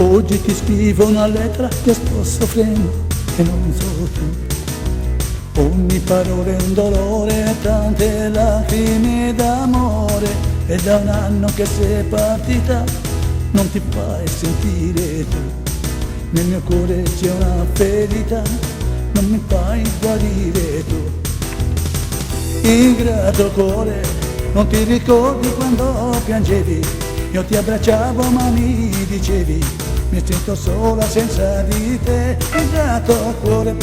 Oggi ti scrivo una lettera che sto soffrendo e non so tu. Ogni parola è un dolore, tante lacrime d'amore. E da un anno che sei partita, non ti fai sentire tu. Nel mio cuore c'è una ferita, non mi fai guarire tu. Ingrato cuore, non ti ricordi quando piangevi? Io ti abbracciavo ma mi dicevi: mi sento sola senza di te. Ingrato cuore,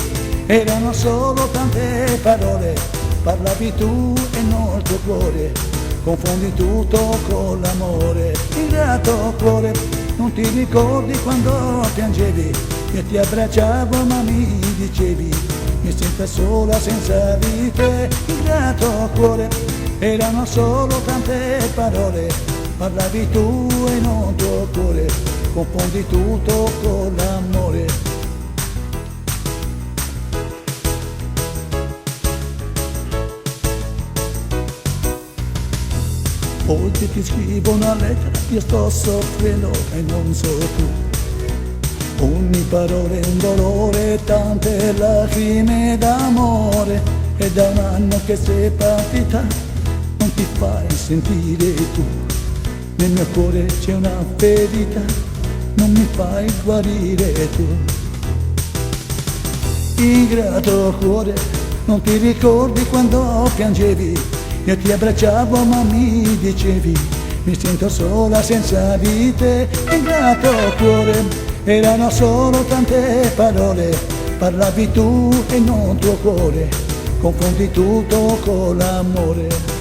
erano solo tante parole. Parlavi tu e non il tuo cuore, confondi tutto con l'amore. Ingrato cuore, non ti ricordi quando piangevi? Io ti abbracciavo ma mi dicevi: mi sento sola senza di te. Ingrato cuore, erano solo tante parole. Parlavi tu e non tuo cuore, confondi tutto con l'amore. Oggi ti scrivo una lettera, io sto soffrendo e non so tu. Ogni parola è un dolore, tante lacrime d'amore. E da un anno che sei partita, non ti fai sentire tu. Nel mio cuore c'è una ferita, non mi fai guarire tu. Ingrato cuore, non ti ricordi quando piangevi? Io ti abbracciavo ma mi dicevi: mi sento sola senza di te. Ingrato cuore, erano solo tante parole. Parlavi tu e non tuo cuore, confondi tutto con l'amore.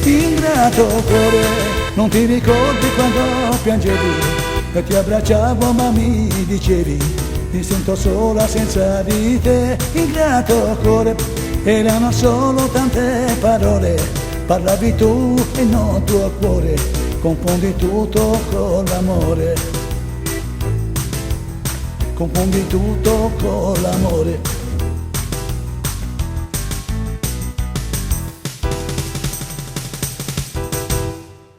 Ingrato cuore, non ti ricordi quando piangevi? Io ti abbracciavo ma mi dicevi: mi sento sola senza di te. Ingrato cuore, erano solo tante parole. Parlavi tu e non tuo cuore, confondi tutto con l'amore. Confondi tutto con l'amore.